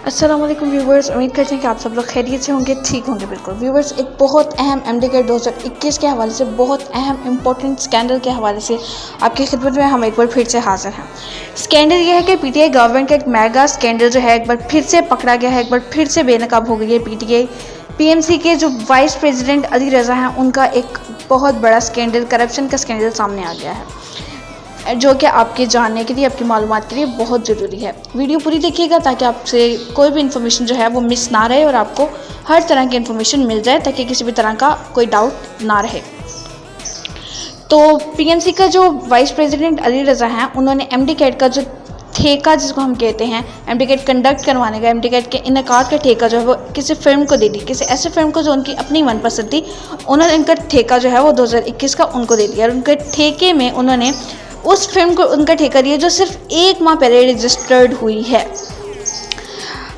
अस्सलाम वालेकुम व्यूवर्स, उम्मीद करते हैं कि आप सब लोग खैरियत से होंगे, ठीक होंगे। बिल्कुल व्यूवर्स, एक बहुत अहम MD-CAT 2021 के हवाले से, बहुत अहम इंपॉर्टेंट स्कैंडल के हवाले से आपकी खिदमत में हम एक बार फिर से हाजिर हैं। स्कैंडल यह है कि PTI गवर्नमेंट का एक मेगा स्कैंडल जो है एक बार फिर से पकड़ा गया है, एक बार फिर से बेनकाब हो गई है। PTI PMC के जो वाइस प्रेसिडेंट अली रज़ा हैं, उनका एक बहुत बड़ा स्कैंडल, करप्शन का स्कैंडल सामने आ गया है, जो कि आपके जानने के लिए, आपकी मालूमात के लिए बहुत ज़रूरी है। वीडियो पूरी देखिएगा ताकि आपसे कोई भी इन्फॉर्मेशन जो है वो मिस ना रहे और आपको हर तरह की इन्फॉर्मेशन मिल जाए, ताकि किसी भी तरह का कोई डाउट ना रहे। तो PMC का जो वाइस प्रेसिडेंट अली रज़ा हैं, उन्होंने MD-CAT का जो ठेका, जिसको हम कहते हैं MD-CAT कंडक्ट करवाने का, MD-CAT के इनेकाद का ठेका जो है वो किसी फिल्म को दे दी, किसी ऐसे फिल्म को जो उनकी अपनी मनपसंद थी। उन्होंने इनका ठेका जो है वो 2021 का उनको दे दिया और उनके ठेके में उन्होंने उस फिल्म को उनका ठेका दिया जो सिर्फ 1 माह पहले रजिस्टर्ड हुई है।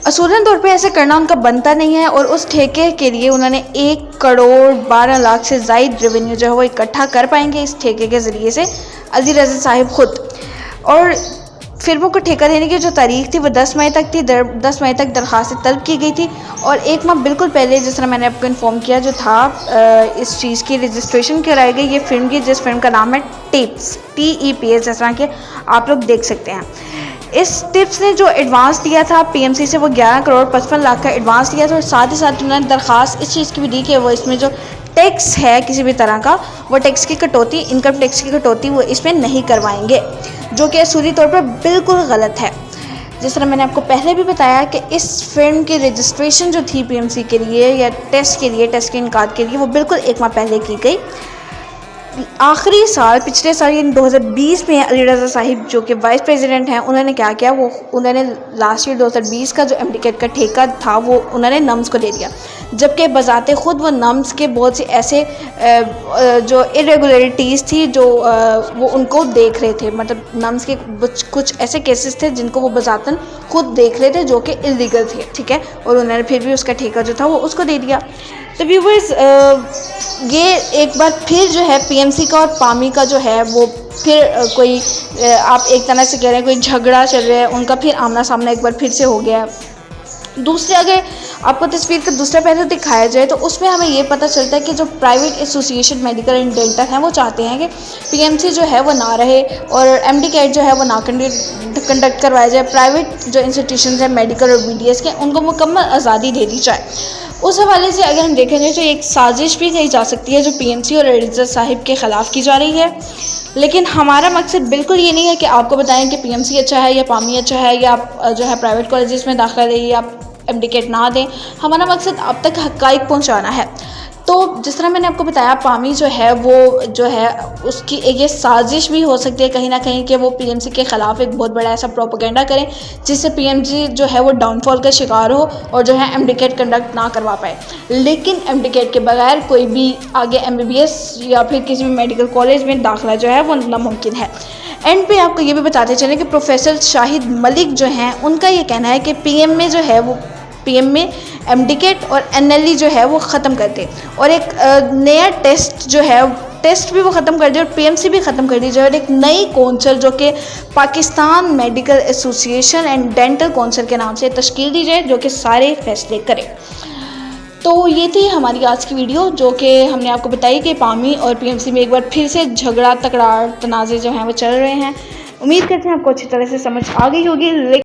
असूलन तौर पे ऐसे करना उनका बनता नहीं है और उस ठेके के लिए उन्होंने 1 करोड़ 12 लाख से ज़ायद रेवेन्यू जो है वो इकट्ठा कर पाएंगे इस ठेके के ज़रिए से अली रज़ा साहिब खुद। और फिल्मों को ठेका देने की जो तारीख थी वो 10 मई तक थी। 10 मई तक दरख्वास्त तलब की गई थी और 1 माह बिल्कुल पहले, जिस तरह मैंने आपको इन्फॉर्म किया, जो था इस चीज़ की रजिस्ट्रेशन कराई गई ये फिल्म की, जिस फिल्म का नाम है टिप्स, TEPS, जिस तरह के आप लोग देख सकते हैं। इस टिप्स ने जो एडवांस दिया था PMC से, वो 11 करोड़ 55 लाख का एडवांस दिया था और साथ ही साथ उन्होंने दरख्वास्त इस चीज़ की भी दी कि वो इसमें जो टैक्स है किसी भी तरह का, वो टैक्स की कटौती, इनकम टैक्स की कटौती वो इसमें नहीं करवाएंगे, जो कि असूली तौर पर बिल्कुल गलत है। जिस तरह मैंने आपको पहले भी बताया कि इस फिल्म की रजिस्ट्रेशन जो थी PMC के लिए या टेस्ट के इनकाद के लिए, वो बिल्कुल 1 माह पहले की गई। आखिरी साल, पिछले साल यानी 2020 में अली रज़ा साहिब जो कि वाइस प्रेसिडेंट हैं, उन्होंने क्या किया, वो उन्होंने लास्ट ईयर 2020 का जो MD-CAT का ठेका था वो उन्होंने नम्स को दे दिया, जबकि बज़ाते ख़ुद वो नम्स के बहुत से ऐसे जो इरेगुलरिटीज़ थी जो वो उनको देख रहे थे। मतलब नम्स के कुछ ऐसे केसेस थे जिनको वो बज़ातन खुद देख रहे थे जो कि इलीगल थे, ठीक है, और उन्होंने फिर भी उसका ठेका जो था वो उसको दे दिया। तो व्यूवर्स, ये एक बार फिर जो है PMC का और पामी का जो है वो फिर कोई आप एक तरह से कह रहे हैं कोई झगड़ा चल रहा है, उनका फिर आमना सामना एक बार फिर से हो गया। दूसरे, अगर आपको तस्वीर का दूसरा पहलू दिखाया जाए तो उसमें हमें ये पता चलता है कि जो private association medical and dental हैं वो चाहते हैं कि PMC जो है वो ना रहे और MD-CAT जो है वो ना कंडक्ट करवाया जाए। प्राइवेट जो इंस्टीट्यूशन हैं मेडिकल और BDS के, उनको मुकम्मल आज़ादी दे दी जाए। उस हवाले से अगर हम देखेंगे तो एक साजिश भी कही जा सकती है जो PMC और अली रज़ा साहिब के ख़िलाफ़ की जा रही है। लेकिन हमारा मकसद बिल्कुल ये नहीं है कि आपको बताएं कि PMC अच्छा है या पामी अच्छा है, या आप जो है प्राइवेट कॉलेजेस में दाखिला दें या आप MD-CAT ना दें। हमारा मकसद आप तक हक़ाइक़ पहुँचाना है। तो जिस तरह मैंने आपको बताया, पामी जो है वो जो है उसकी ये साजिश भी हो सकती है कहीं ना कहीं कि वो PMC के ख़िलाफ़ एक बहुत बड़ा ऐसा प्रोपेगेंडा करें जिससे PMC जो है वो डाउनफॉल का शिकार हो और जो है MD-CAT कंडक्ट ना करवा पाए। लेकिन MD-CAT के बगैर कोई भी आगे MBBS या फिर किसी भी मेडिकल कॉलेज में दाखिला जो है वो नामुमकिन है। एंड पे आपको ये भी बताते चलें कि प्रोफेसर शाहिद मलिक जो हैं, उनका ये कहना है कि PM में जो है वो में MD-CAT और NLE जो है वो ख़त्म कर दे और एक नया टेस्ट जो है, टेस्ट भी वो ख़त्म कर दे और PMC भी ख़त्म कर दी जाए और एक नई कौंसल जो कि Pakistan medical association and dental council के नाम से तश्कील दी जाए, जो कि सारे फैसले करे। तो ये थी हमारी आज की वीडियो, जो कि हमने आपको बताई कि पामी और PMC में एक बार फिर से झगड़ा, तकरार, तनाज़े जो हैं वो चल रहे हैं। उम्मीद करते हैं आपको अच्छी तरह से समझ आ गई होगी।